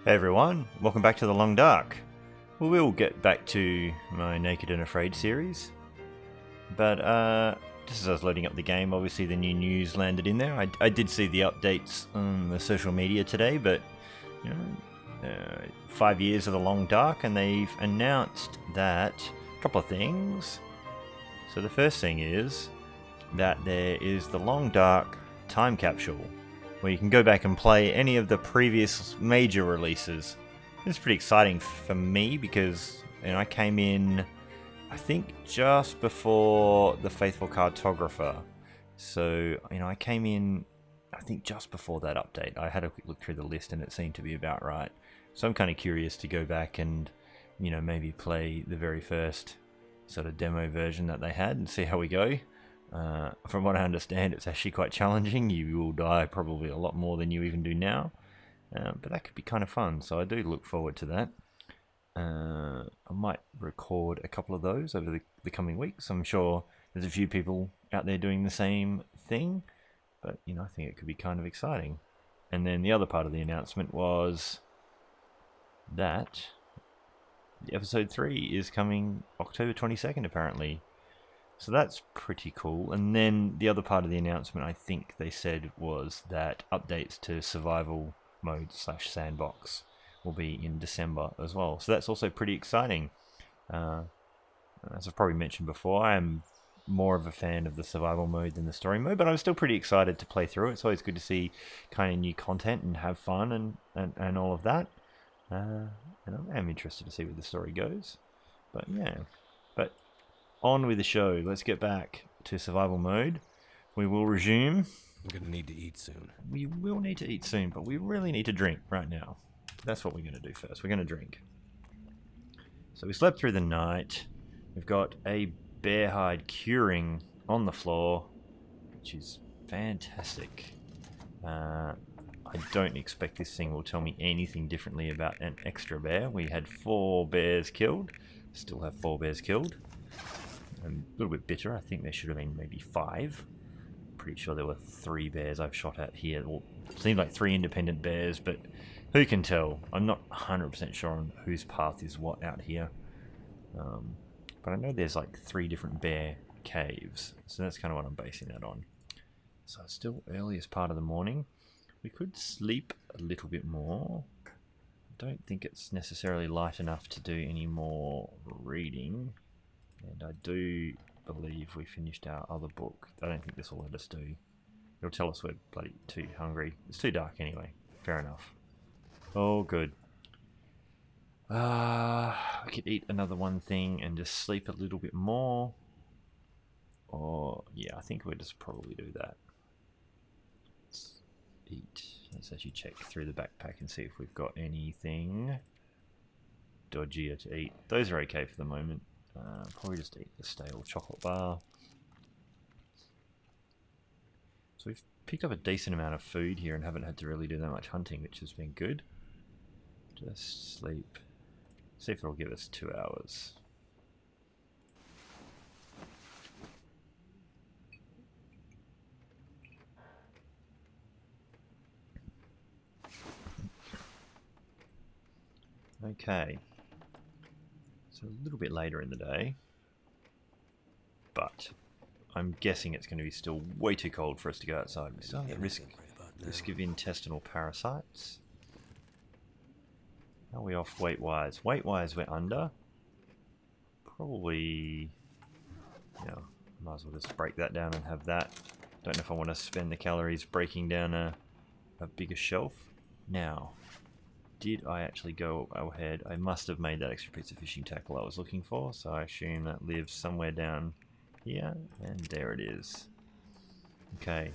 Hey everyone, welcome back to The Long Dark. We will get back to my Naked and Afraid series, but just as I was loading up the game, obviously the new news landed in there. I did see the updates on the social media today, but 5 years of The Long Dark, and they've announced that a couple of things. So the first thing is that there is the Long Dark time capsule, where you can go back and play any of the previous major releases. It's pretty exciting for me because I came in, I think, just before The Faithful Cartographer. So, I came in, I think, just before that update. I had a quick look through the list and it seemed to be about right. So I'm kind of curious to go back and, maybe play the very first sort of demo version that they had and see how we go. From what I understand, it's actually quite challenging. You will die probably a lot more than you even do now. But that could be kind of fun, so I do look forward to that. I might record a couple of those over the coming weeks. I'm sure there's a few people out there doing the same thing, but I think it could be kind of exciting. And then the other part of the announcement was that episode 3 is coming October 22nd, apparently. So that's pretty cool. And then the other part of the announcement, I think they said, was that updates to survival mode / sandbox will be in December as well. So that's also pretty exciting. As I've probably mentioned before, I am more of a fan of the survival mode than the story mode, but I'm still pretty excited to play through it. It's always good to see kind of new content and have fun and all of that. And I am interested to see where the story goes. But yeah. But on with the show. Let's get back to survival mode. We will resume. We're going to need to eat soon. We will need to eat soon, but we really need to drink right now. That's what we're going to do first. We're going to drink. So we slept through the night. We've got a bear hide curing on the floor, which is fantastic. I don't expect this thing will tell me anything differently about an extra bear. We had 4 bears killed. Still have 4 bears killed. I'm a little bit bitter. I think there should have been maybe 5. Pretty sure there were 3 bears I've shot at here. Well, it seemed like 3 independent bears, but who can tell? I'm not 100% sure on whose path is what out here. But I know there's like 3 different bear caves, so that's kind of what I'm basing that on. So it's still earliest part of the morning. We could sleep a little bit more. I don't think it's necessarily light enough to do any more reading. And I do believe we finished our other book. I don't think this will let us do. It'll tell us we're bloody too hungry. It's too dark anyway. Fair enough. Oh, good. I could eat another one thing and just sleep a little bit more. Or, yeah, I think we'll just probably do that. Let's eat. Let's actually check through the backpack and see if we've got anything dodgier to eat. Those are okay for the moment. Probably just eat the stale chocolate bar. So we've picked up a decent amount of food here and haven't had to really do that much hunting, which has been good. Just sleep. See if it'll give us 2 hours. Okay. So a little bit later in the day, but I'm guessing it's going to be still way too cold for us to go outside. We still have the risk of intestinal parasites. How are we off weight-wise? Weight-wise, we're under. Probably, might as well just break that down and have that. Don't know if I want to spend the calories breaking down a bigger shelf. Now, did I actually go ahead? I must have made that extra piece of fishing tackle I was looking for, so I assume that lives somewhere down here, and there it is. Okay.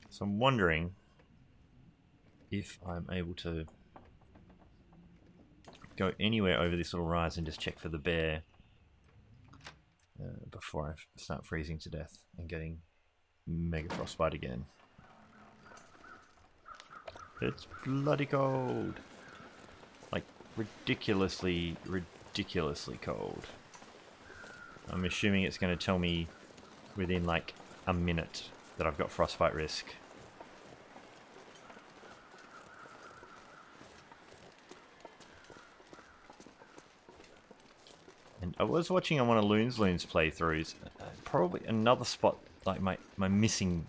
So I'm wondering if I'm able to go anywhere over this little rise and just check for the bear before I start freezing to death and getting mega frostbite again. It's bloody cold. Like, ridiculously cold. I'm assuming it's going to tell me within like a minute that I've got frostbite risk. I was watching on one of Loon's playthroughs. Probably another spot like my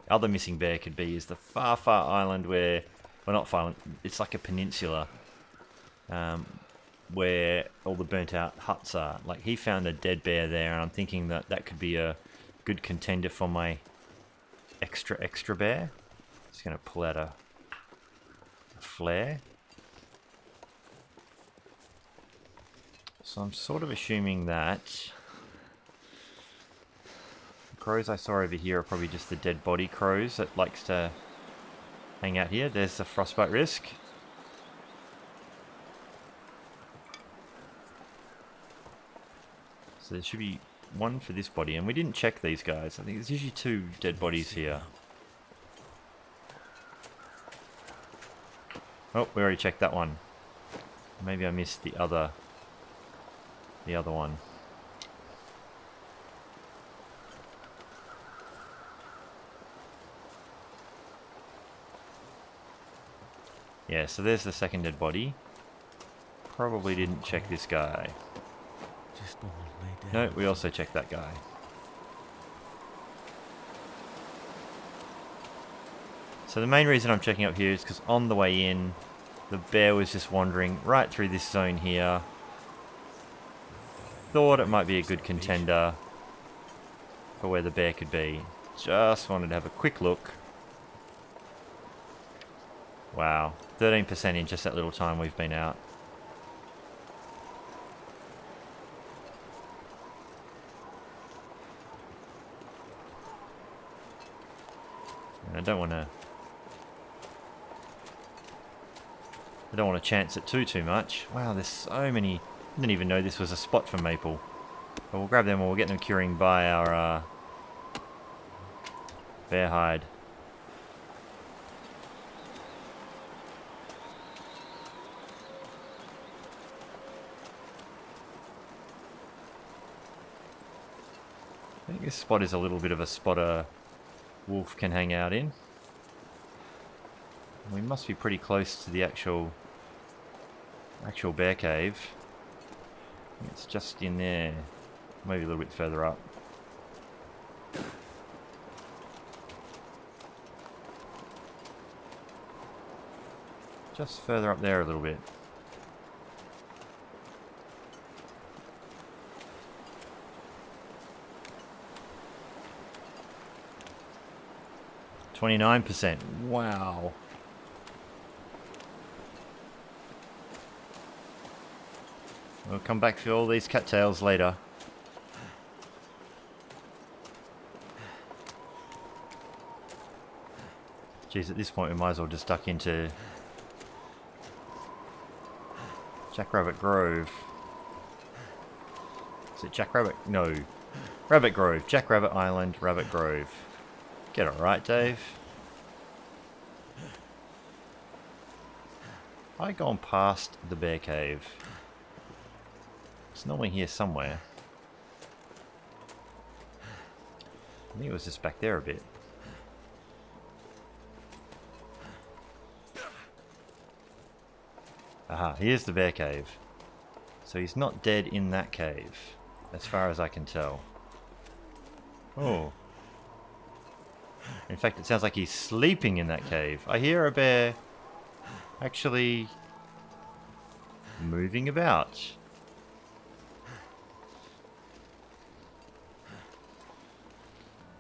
other missing bear could be is the far island where, well, not far island, it's like a peninsula, where all the burnt out huts are. Like, he found a dead bear there, and I'm thinking that that could be a good contender for my extra bear. Just gonna pull out a flare. So I'm sort of assuming that the crows I saw over here are probably just the dead body crows that likes to hang out here. There's the frostbite risk. So there should be one for this body, and we didn't check these guys. I think there's usually 2 dead bodies here. Oh, we already checked that one. Maybe I missed the other one. Yeah, so there's the second dead body. Probably didn't check this guy. No, we also checked that guy. So the main reason I'm checking up here is because on the way in, the bear was just wandering right through this zone here. Thought it might be a good contender for where the bear could be. Just wanted to have a quick look. Wow, 13% in just that little time we've been out. And I don't want to chance it too much. Wow, there's so many. I didn't even know this was a spot for maple. But we'll grab them or we'll get them curing by our bear hide. I think this spot is a little bit of a spot a wolf can hang out in. We must be pretty close to the actual bear cave. It's just in there, maybe a little bit further up. Just further up there a little bit. %. Wow. We'll come back for all these cattails later. Geez, at this point we might as well just duck into Jackrabbit Grove. Is it Jackrabbit? No. Rabbit Grove. Jackrabbit Island, Rabbit Grove. Get it right, Dave. I gone past the bear cave. It's normally here somewhere. I think it was just back there a bit. Aha, here's the bear cave. So he's not dead in that cave, as far as I can tell. Oh. In fact, it sounds like he's sleeping in that cave. I hear a bear actually moving about.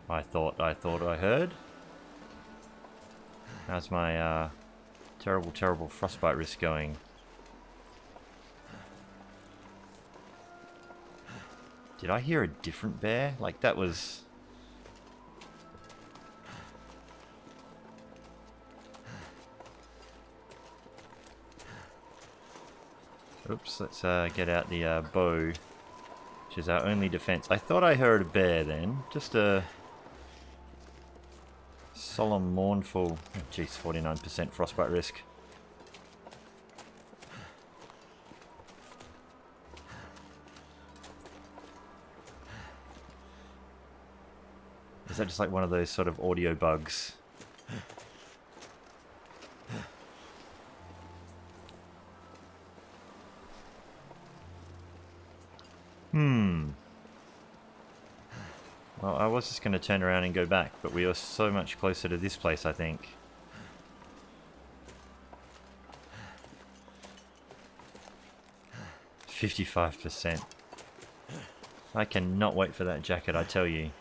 I thought I heard. How's my terrible frostbite risk going? Did I hear a different bear? Like, that was... Oops, let's get out the bow, which is our only defense. I thought I heard a bear then. Just a solemn, mournful... Oh, geez, 49% frostbite risk. Is that just like one of those sort of audio bugs? Well, I was just going to turn around and go back, but we are so much closer to this place, I think. $55%. I cannot wait for that jacket, I tell you.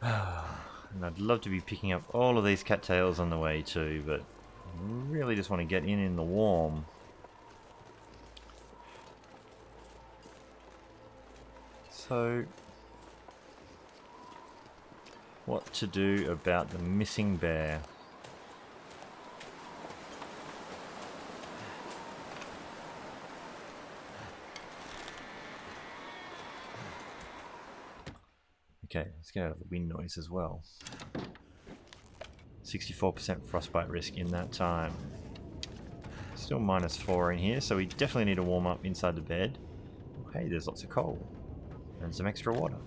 And I'd love to be picking up all of these cattails on the way too, but I really just want to get in the warm. So, what to do about the missing bear? Okay, let's get out of the wind noise as well. 64% frostbite risk in that time. Still -4 in here, so we definitely need to warm up inside the bed. Oh, hey, there's lots of coal. And some extra water.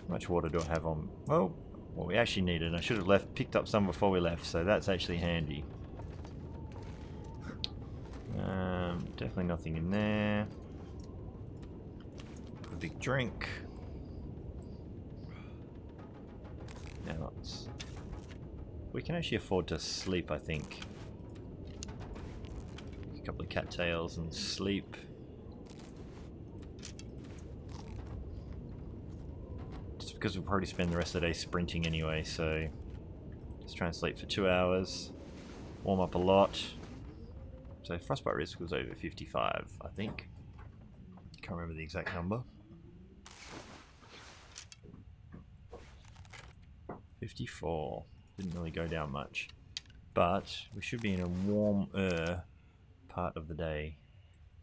How much water do I have on? Well, we actually need it. I should have picked up some before we left, so that's actually handy. Definitely nothing in there. A big drink. Now we can actually afford to sleep, I think. A couple of cattails and sleep. Just because we'll probably spend the rest of the day sprinting anyway, so let's try and sleep for 2 hours. Warm up a lot. So frostbite risk was over 55, I think. Can't remember the exact number. 54. Didn't really go down much. But we should be in a warmer part of the day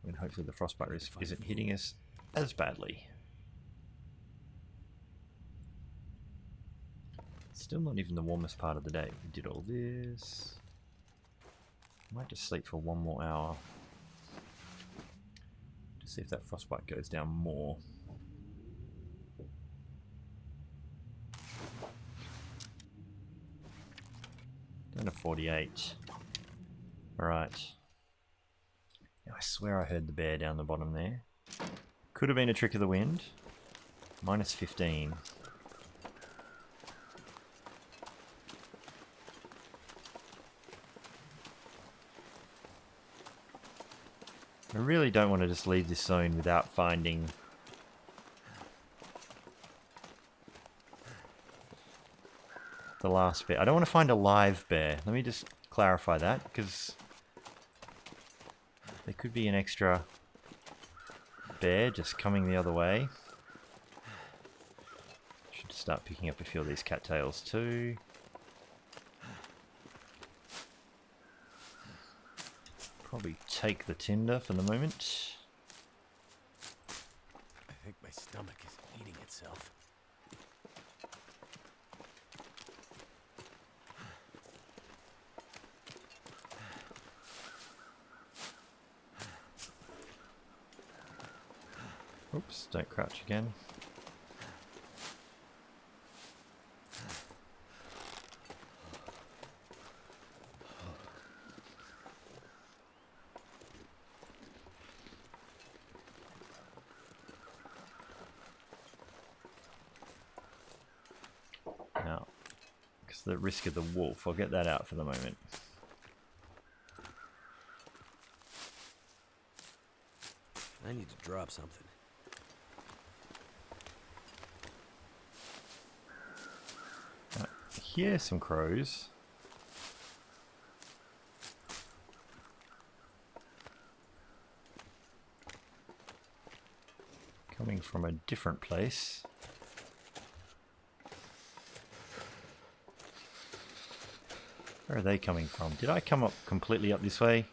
when hopefully the frostbite risk isn't hitting us as badly. Still not even the warmest part of the day. We did all this. Might just sleep for 1 more hour. To see if that frostbite goes down more. Down to 48. Alright. I swear I heard the bear down the bottom there. Could have been a trick of the wind. -15. I really don't want to just leave this zone without finding the last bear. I don't want to find a live bear. Let me just clarify that, because there could be an extra bear just coming the other way. Should start picking up a few of these cattails too. Probably take the tinder for the moment. I think my stomach is eating itself. Oops, don't crouch again. Now, because the risk of the wolf, I'll get that out for the moment. I need to drop something. Here's some crows. Coming from a different place. Where are they coming from? Did I come up completely up this way?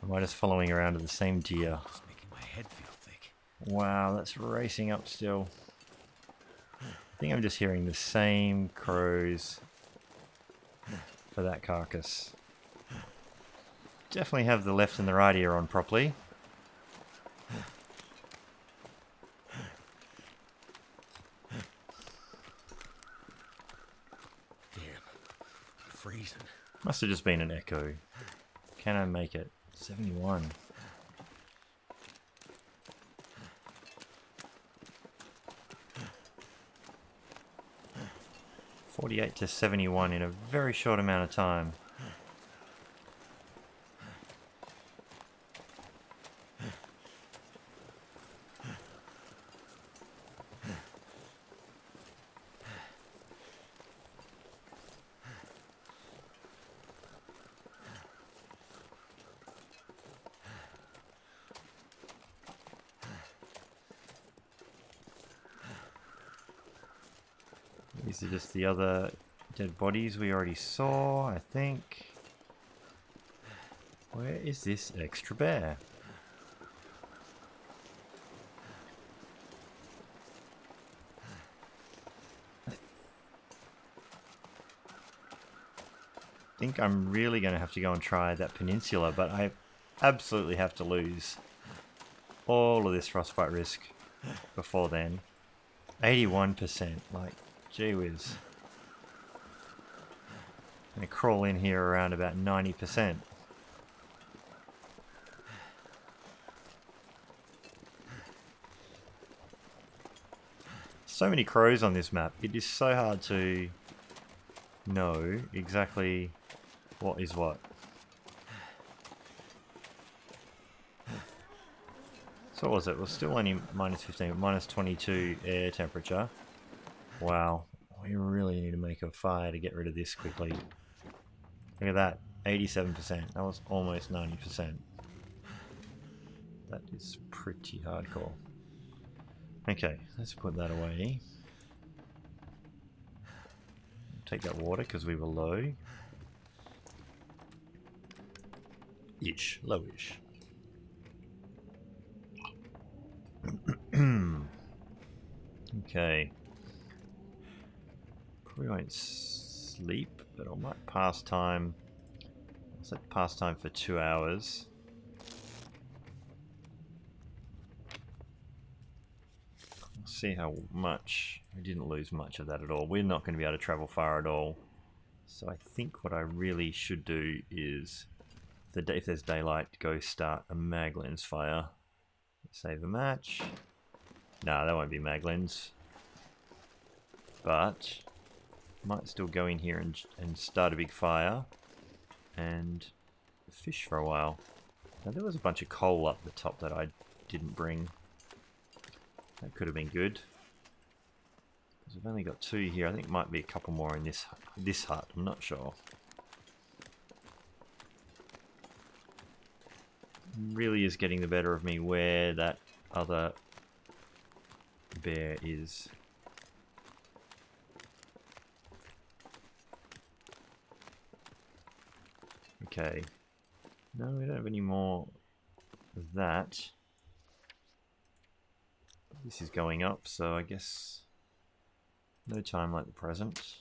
Or am I just following around to the same deer? It's making my head feel thick. Wow, that's racing up still. I think I'm just hearing the same crows for that carcass. Definitely have the left and the right ear on properly. Damn. Freezing. Must have just been an echo. Can I make it? 71. $48 to $71 in a very short amount of time. These are just the other dead bodies we already saw, I think. Where is this extra bear? I think I'm really going to have to go and try that peninsula, but I absolutely have to lose all of this frostbite risk before then. 81%, like, gee whiz. I'm going to crawl in here around about 90%. So many crows on this map, it is so hard to know exactly what is what. So what was it? It was still only minus 15, but minus 22 air temperature. Wow, we really need to make a fire to get rid of this quickly. Look at that, 87%. That was almost 90%. That is pretty hardcore. Okay, let's put that away. Take that water because we were low. Ish, lowish. Okay. Probably won't sleep, but I might pass time. I'll set pass time for 2 hours. See how much. We didn't lose much of that at all. We're not going to be able to travel far at all. So I think what I really should do is, if there's daylight, go start a Maglens fire. Save a match. Nah, that won't be Maglens. But might still go in here and start a big fire and fish for a while. Now there was a bunch of coal up the top that I didn't bring. That could have been good. Because I've only got 2 here. I think it might be a couple more in this hut. I'm not sure. Really is getting the better of me where that other bear is. Okay. No, we don't have any more of that. This is going up, so I guess no time like the present.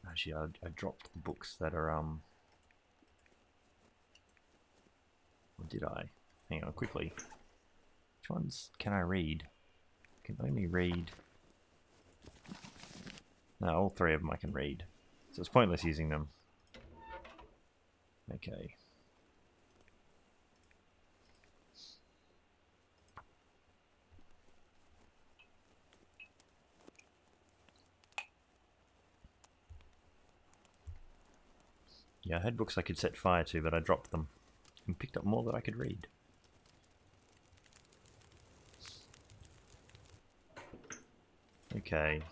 Actually, I dropped the books that are, or did I? Hang on, quickly. Which ones can I read? I can only read... No, all 3 of them I can read. So it's pointless using them. Okay. Yeah, I had books I could set fire to, but I dropped them and picked up more that I could read. Okay.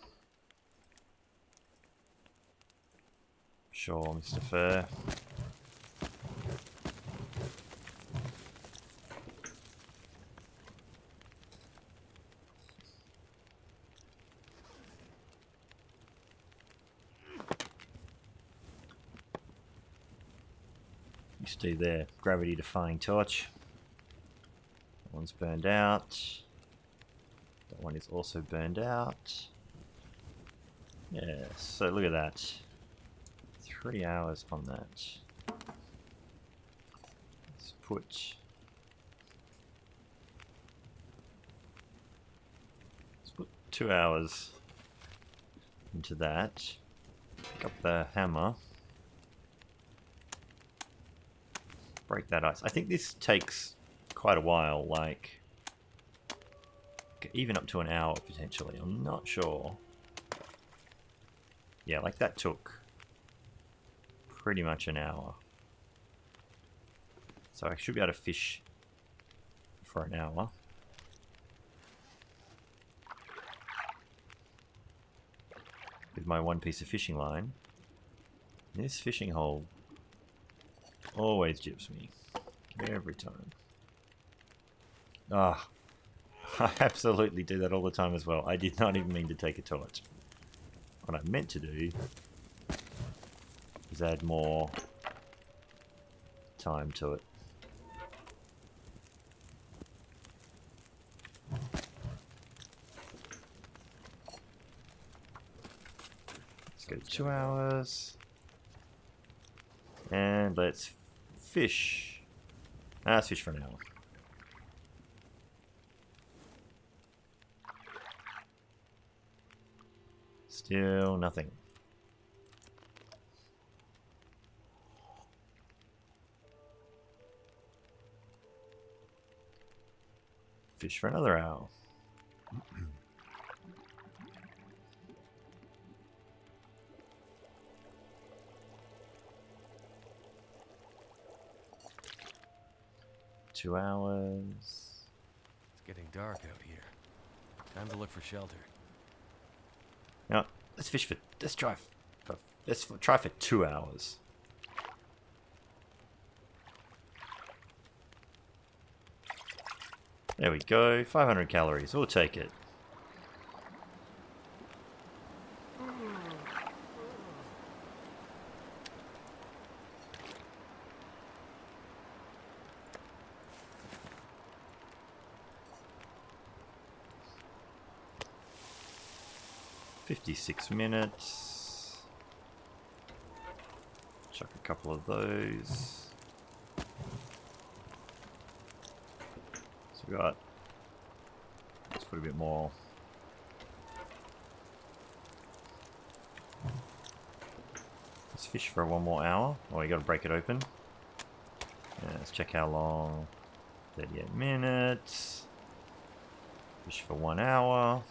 Sure, Mr. Fur. Let's do their gravity defying torch. That one's burned out. That one is also burned out. Yeah, so look at that. 3 hours on that. Let's put 2 hours into that. Pick up the hammer. Break that ice. I think this takes quite a while, like even up to an hour potentially. I'm not sure. Yeah, like that took pretty much an hour. So I should be able to fish for an hour. With my one piece of fishing line. This fishing hole always gyps me. Every time. Ah, I absolutely do that all the time as well. I did not even mean to take a torch. What I meant to do is add more time to it. Let's go 2 hours. And let's fish. Let's fish for an hour. Still nothing. Fish for another hour. Two hours. It's getting dark out here. Time to look for shelter. Now, let's try for 2 hours. There we go. 500 calories. We'll take it. $56. Chuck a couple of those. So we got. Let's put a bit more. Let's fish for one more hour. Oh, you got to break it open. Yeah, let's check how long. 38 minutes. Fish for 1 hour.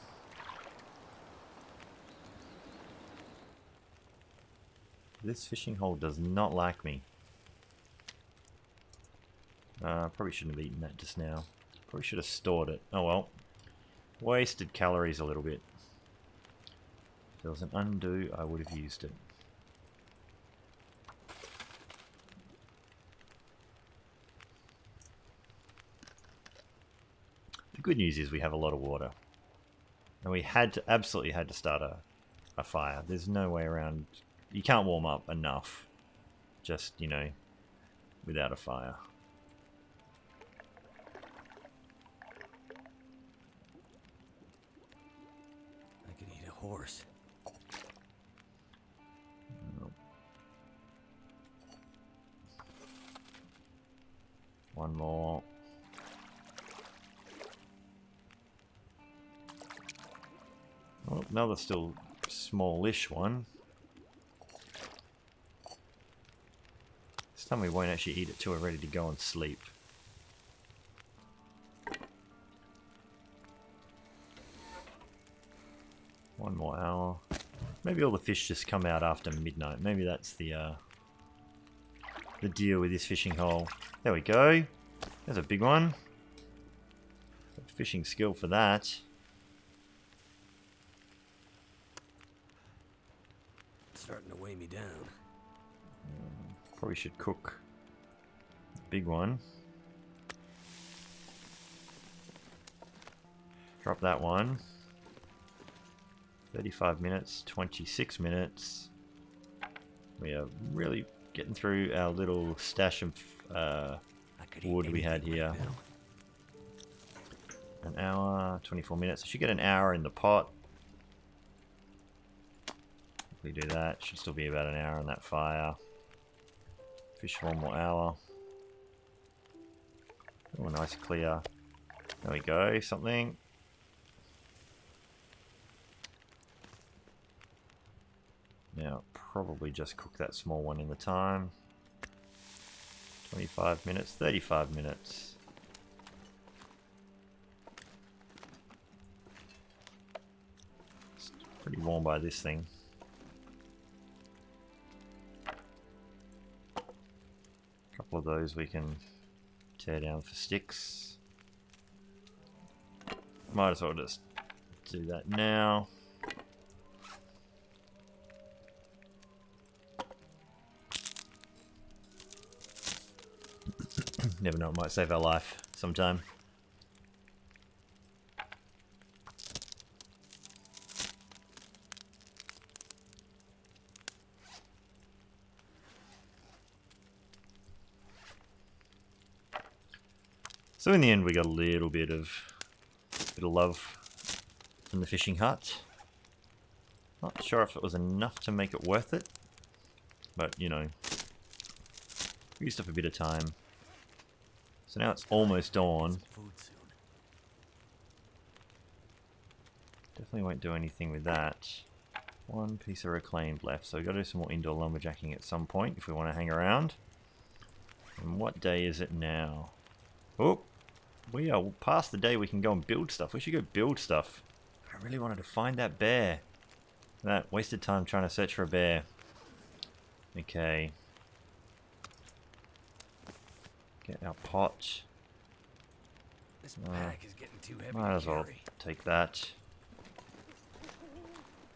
This fishing hole does not like me. Probably shouldn't have eaten that just now. Probably should have stored it. Oh well. Wasted calories a little bit. If there was an undo, I would have used it. The good news is we have a lot of water. And we absolutely had to start a fire. There's no way around. You can't warm up enough, just, you know, without a fire. I could eat a horse. One more. Oh, another still smallish one. This time we won't actually eat it till we're ready to go and sleep. One more hour. Maybe all the fish just come out after midnight. Maybe that's the deal with this fishing hole. There we go. There's a big one. Fishing skill for that. It's starting to weigh me down. Probably should cook the big one. Drop that one. 35 minutes, 26 minutes. We are really getting through our little stash of wood we had here. An hour, 24 minutes. I should get an hour in the pot. If we do that, should still be about an hour on that fire. Fish for 1 more hour. Oh, nice clear. There we go, something. Now, probably just cook that small one in the time. 25 minutes, 35 minutes. It's pretty warm by this thing. A couple of those we can tear down for sticks. Might as well just do that now. Never know, it might save our life sometime. So in the end we got a little bit of love from the fishing hut. Not sure if it was enough to make it worth it, but you know, we used up a bit of time. So now it's almost dawn. Definitely won't do anything with that. 1 piece of reclaimed left, so we've got to do some more indoor lumberjacking at some point if we want to hang around. And what day is it now? Oh, we are past the day we can go and build stuff. We should go build stuff. I really wanted to find that bear. That wasted time trying to search for a bear. Okay. Get our pot. This pack is getting too heavy. Might as well take that.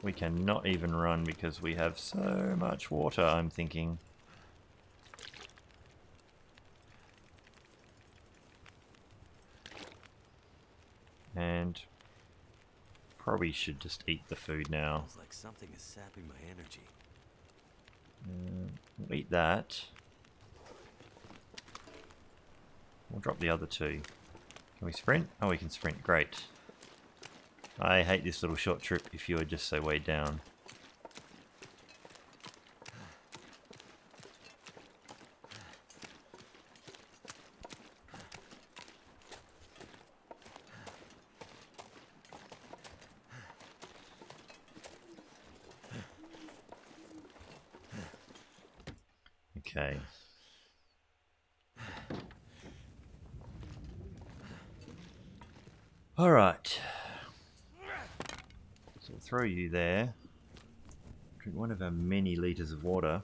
We cannot even run because we have so much water, I'm thinking. And probably should just eat the food now. Feels like something is sapping my energy. We'll eat that. We'll drop the other 2. Can we sprint? Oh, we can sprint. Great. I hate this little short trip if you are just so weighed down. Okay. Alright. So we'll throw you there. Drink 1 of our many litres of water.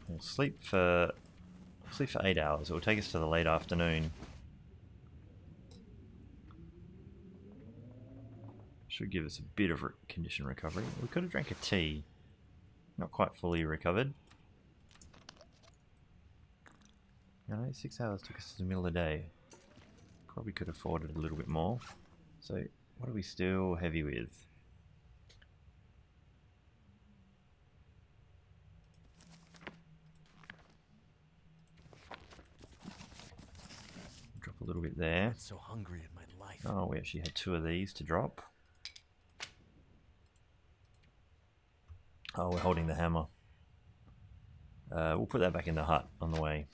We'll sleep for 8 hours. It will take us to the late afternoon. Should give us a bit of condition recovery. We could have drank a tea. Not quite fully recovered. No, 6 hours took us to the middle of the day. Probably could have afforded a little bit more. So, what are we still heavy with? Drop a little bit there. I'm so hungry in my life. Oh, we actually had 2 of these to drop. Oh, we're holding the hammer. We'll put that back in the hut on the way.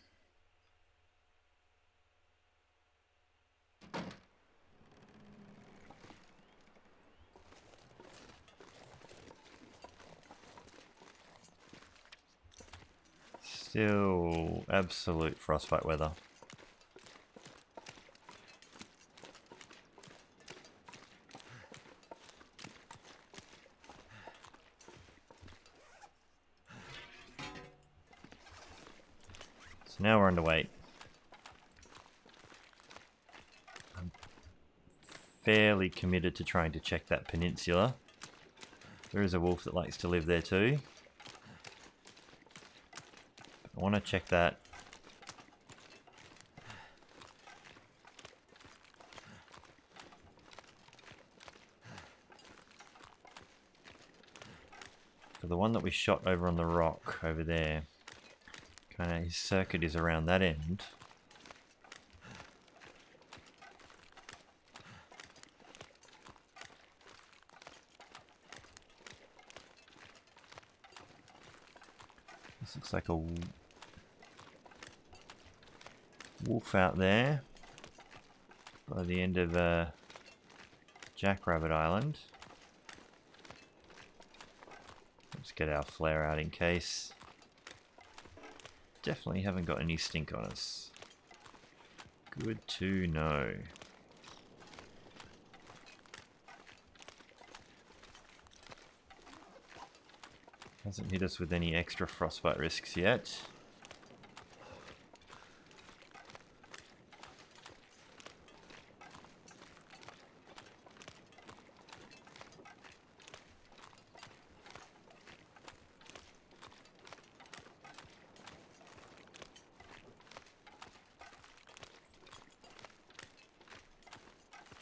Still absolute frostbite weather. So now we're underweight. I'm fairly committed to trying to check that peninsula. There is a wolf that likes to live there too. I want to check that. for the one that we shot over on the rock over there. Kind of his circuit is around that end. This looks like a wolf out there by the end of Jackrabbit Island. Let's get our flare out in case. Definitely haven't got any stink on us. Good to know. Hasn't hit us with any extra frostbite risks yet.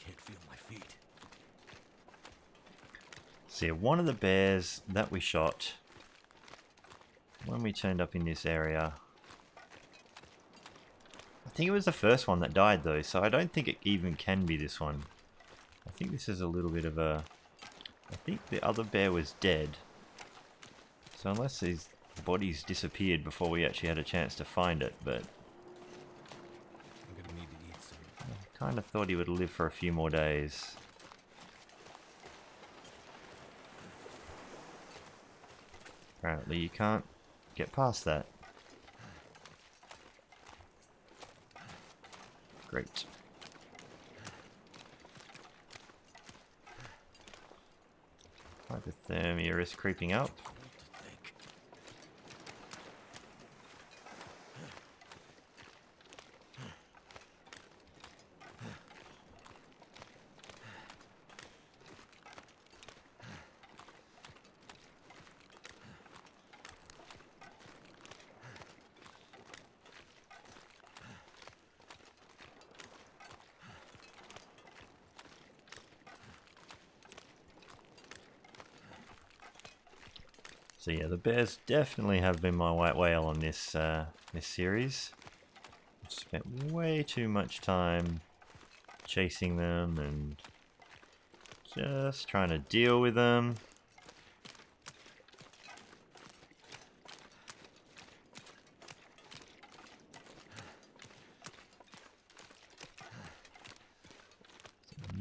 Can't feel my feet. See, one of the bears that we shot when we turned up in this area, I think it was the first one that died though, so I don't think it even can be this one. I think this is a little bit of a... I think the other bear was dead. So unless these bodies disappeared before we actually had a chance to find it, but... I'm gonna need to eat soon. I kind of thought he would live for a few more days. Apparently you can't get past that. Great. Hypothermia is creeping up. So yeah, the bears definitely have been my white whale on this this series. I've spent way too much time chasing them and just trying to deal with them.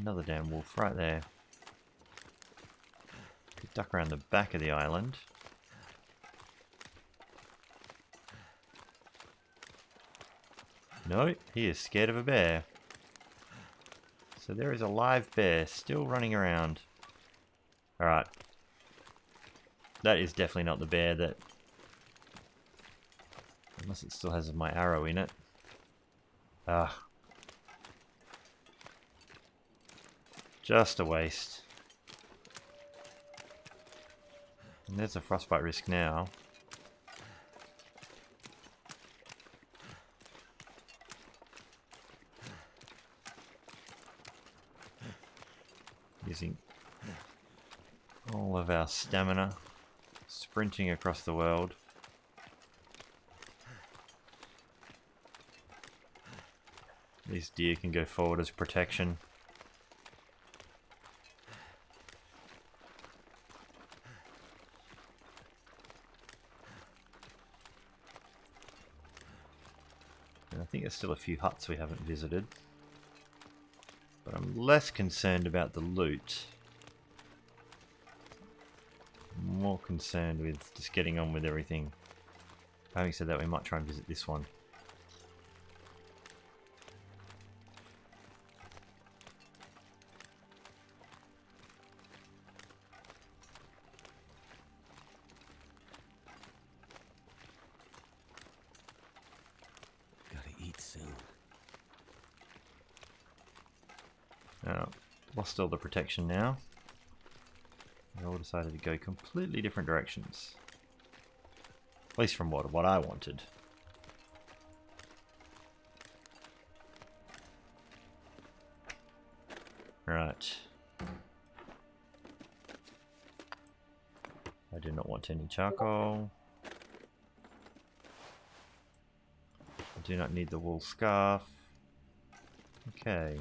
Another damn wolf right there. Could duck around the back of the island. No, he is scared of a bear. So there is a live bear still running around. Alright. That is definitely not the bear that... Unless it still has my arrow in it. Ah. Just a waste. And there's a frostbite risk now. Using all of our stamina, sprinting across the world. These deer can go forward as protection. And I think there's still a few huts we haven't visited. But I'm less concerned about the loot. I'm more concerned with just getting on with everything. Having said that, we might try and visit this one. Gotta eat soon. Lost all the protection now. They all decided to go completely different directions. At least from what I wanted. Right. I do not want any charcoal. I do not need the wool scarf. Okay.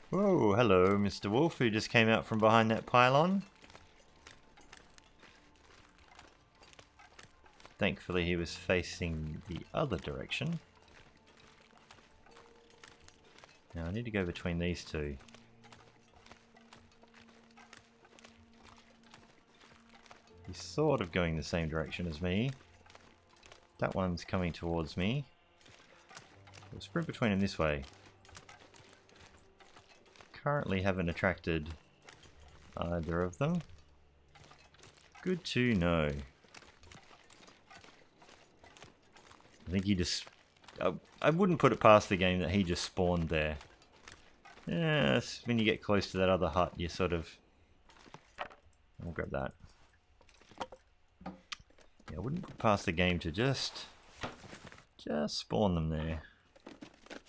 Whoa, hello, Mr. Wolf, who just came out from behind that pylon. Thankfully, he was facing the other direction. Now, I need to go between these two. He's sort of going the same direction as me. That one's coming towards me. We'll sprint between them this way. Currently haven't attracted either of them. Good to know. I think he just... I wouldn't put it past the game that he just spawned there. Yes, when you get close to that other hut, you sort of... I'll grab that. Yeah, I wouldn't put it past the game to just spawn them there.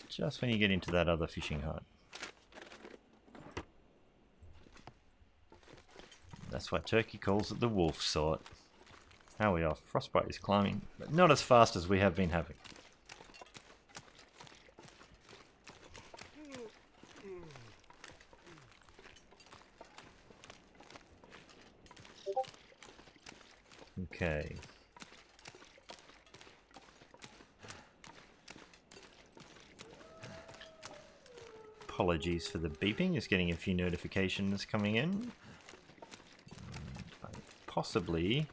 Just when you get into that other fishing hut. That's why Turkey calls it the wolf sort. How are we off? Frostbite is climbing, but not as fast as we have been having. Okay. Apologies for the beeping, just getting a few notifications coming in. Possibly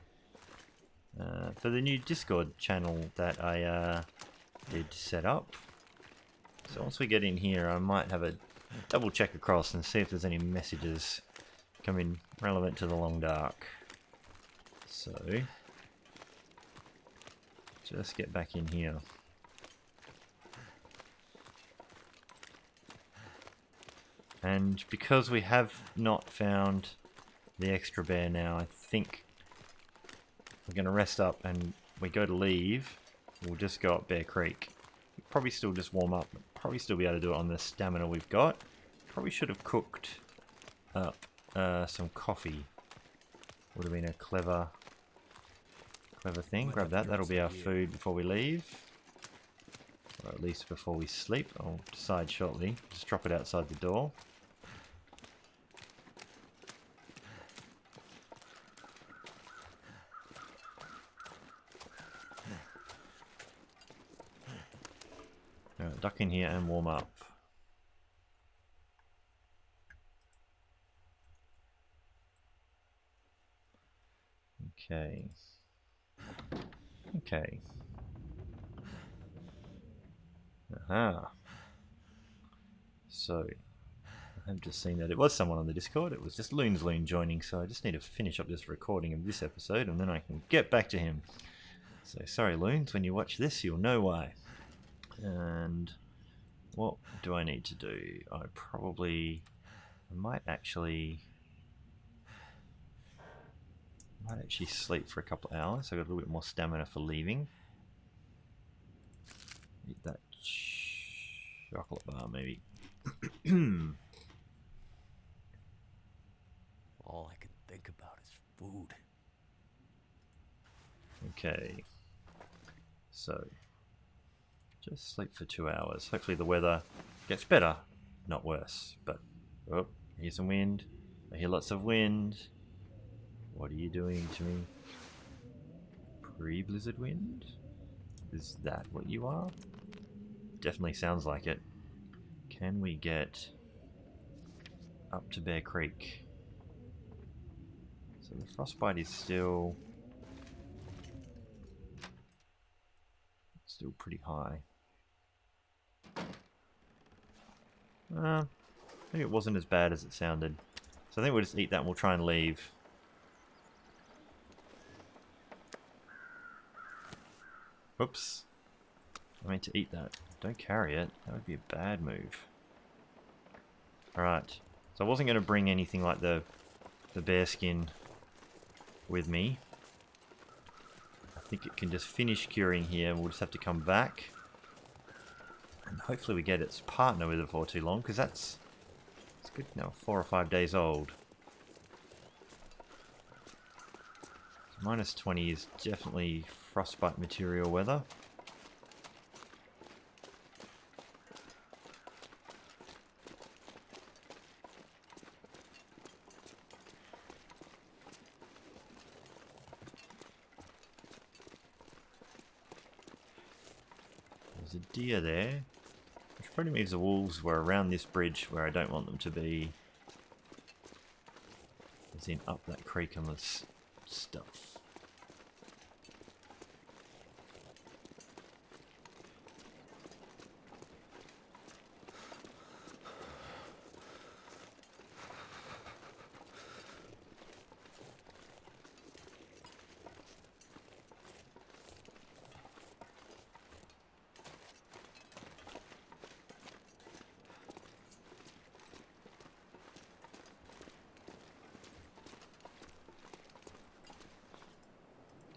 for the new Discord channel that I did set up. So once we get in here, I might have a double check across and see if there's any messages coming relevant to the Long Dark. So just get back in here. And because we have not found the extra bear now, I think we're going to rest up, and we go to leave, we'll just go up Bear Creek. We'll probably still just warm up, probably still be able to do it on the stamina we've got. Probably should have cooked up some coffee. Would have been a clever thing. Grab that, that'll be our food before we leave. Or at least before we sleep. I'll decide shortly. Just drop it outside the door. Duck in here and warm up. Okay. Okay. Aha. So, I've just seen that it was someone on the Discord. It was just Loon joining, so I just need to finish up this recording of this episode and then I can get back to him. So, sorry Loons, when you watch this you'll know why. And what do I need to do? I might actually sleep for a couple of hours. So I got a little bit more stamina for leaving. Eat that chocolate bar maybe. All I can think about is food. Okay. So just sleep for 2 hours. Hopefully the weather gets better, not worse. But, oh, I hear some wind. I hear lots of wind. What are you doing to me? Pre-blizzard wind? Is that what you are? Definitely sounds like it. Can we get up to Bear Creek? So the frostbite is still pretty high. Maybe it wasn't as bad as it sounded. So I think we'll just eat that and we'll try and leave. Oops. I mean to eat that. Don't carry it. That would be a bad move. Alright. So I wasn't going to bring anything like the bear skin with me. I think it can just finish curing here and we'll just have to come back. And hopefully we get its partner with it for too long, because it's good now, 4 or 5 days old. So -20 is definitely frostbite material weather. There's a deer there. Which probably means the wolves were around this bridge where I don't want them to be. As in up that creek and this stuff.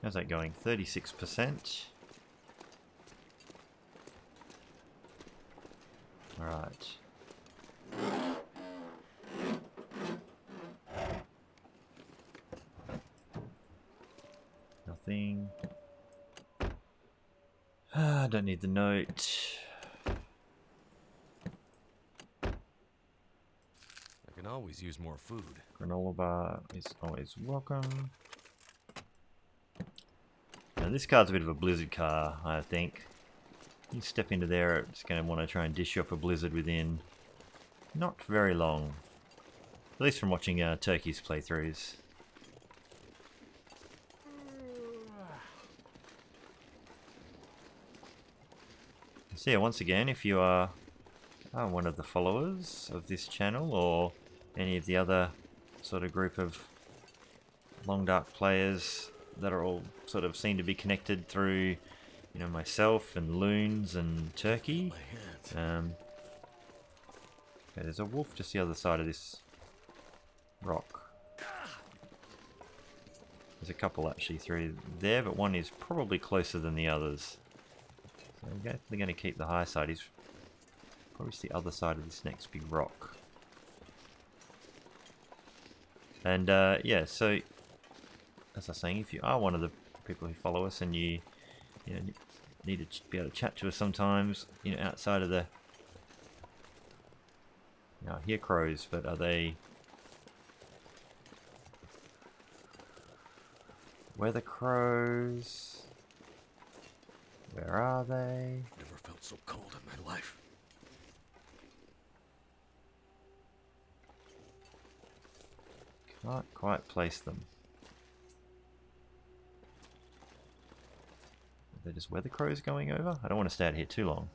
How's that going? 36%. Alright. Nothing. I don't need the note. I can always use more food. Granola bar is always welcome. Now this card's a bit of a blizzard car, I think. You step into there, it's going to want to try and dish you up a blizzard within not very long. At least from watching Turkey's playthroughs. So yeah, once again, if you are one of the followers of this channel or any of the other sort of group of Long Dark players that are all sort of seem to be connected through, you know, myself and Loons and Turkey. Okay, there's a wolf just the other side of this rock. There's a couple actually through there, but one is probably closer than the others. So we're definitely going to keep the high side. He's probably the other side of this next big rock. And yeah, so as I was saying, if you are one of the people who follow us and you know, need to be able to chat to us sometimes, you know, outside of the, you know, I hear crows, but are they, where are the crows? Where are they? Never felt so cold in my life. Can't quite place them. Are they just weather crows going over? I don't want to stay out here too long.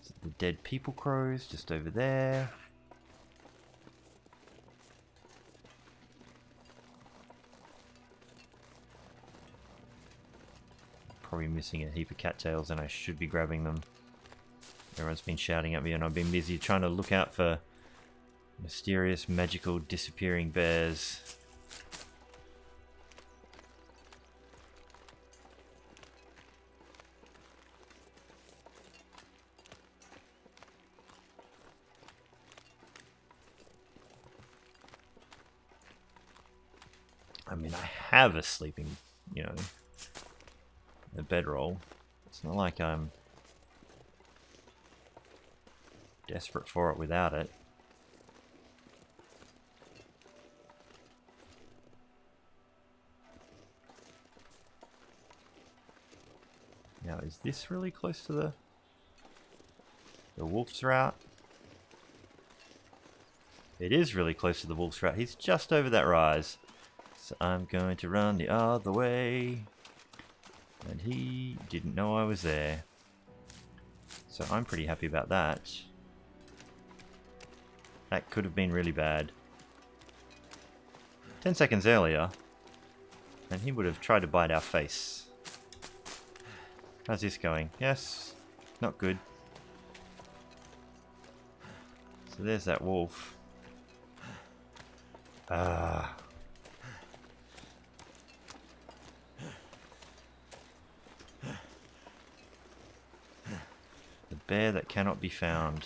Is it the dead people crows just over there? Probably missing a heap of cattails and I should be grabbing them. Everyone's been shouting at me and I've been busy trying to look out for mysterious, magical, disappearing bears. I mean, I have a sleeping, you know, a bedroll. It's not like I'm desperate for it without it. Now, is this really close to the wolf's route? It is really close to the wolf's route. He's just over that rise. So I'm going to run the other way. And he didn't know I was there. So I'm pretty happy about that. That could have been really bad. 10 seconds earlier, and he would have tried to bite our face. How's this going? Yes. Not good. So there's that wolf. Ah. The bear that cannot be found.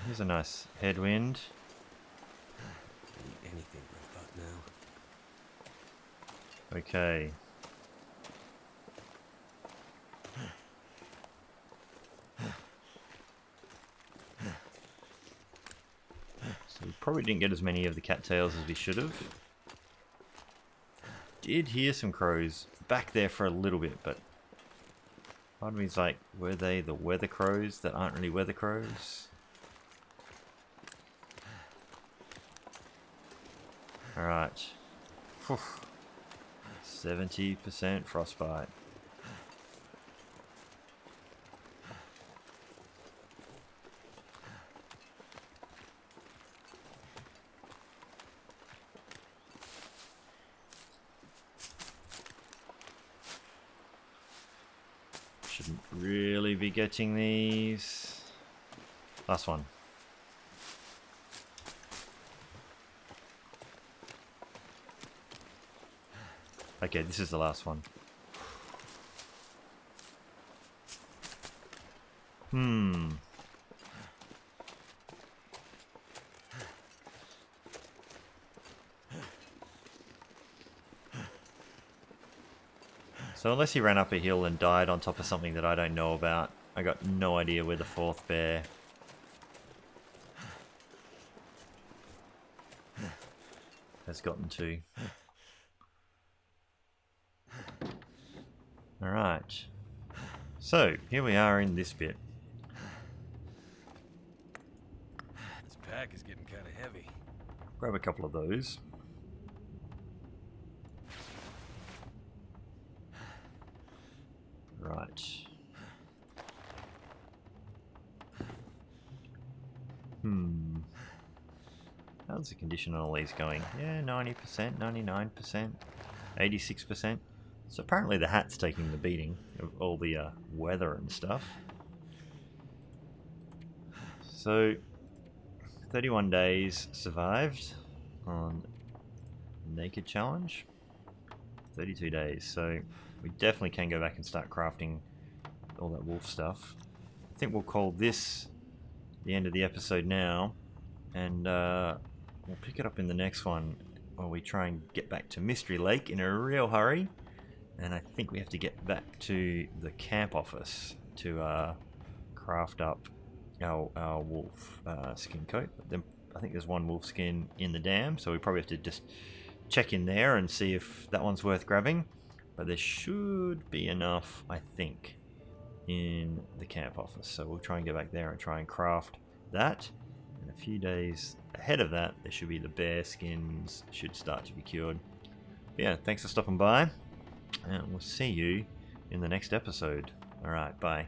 Here's a nice headwind. Eat anything right about now. Okay. So we probably didn't get as many of the cattails as we should have. Did hear some crows back there for a little bit, but part of me's like, were they the weather crows that aren't really weather crows? Alright. 70% frostbite. Shouldn't really be getting these. Last one. Okay, this is the last one. So unless he ran up a hill and died on top of something that I don't know about, I got no idea where the fourth bear has gotten to. Alright. So, here we are in this bit. This pack is getting kind of heavy. Grab a couple of those. Right. How's the condition on all these going? Yeah, 90%, 99%, 86%. So apparently the hat's taking the beating of all the weather and stuff. So 31 days survived on Naked Challenge. 32 days, so we definitely can go back and start crafting all that wolf stuff. I think we'll call this the end of the episode now, and we'll pick it up in the next one while we try and get back to Mystery Lake in a real hurry. And I think we have to get back to the camp office to craft up our wolf skin coat. But then I think there's one wolf skin in the dam, so we probably have to just check in there and see if that one's worth grabbing. But there should be enough, I think, in the camp office. So we'll try and go back there and try and craft that. And a few days ahead of that, there should be the bear skins should start to be cured. But yeah, thanks for stopping by. And we'll see you in the next episode. Alright, bye.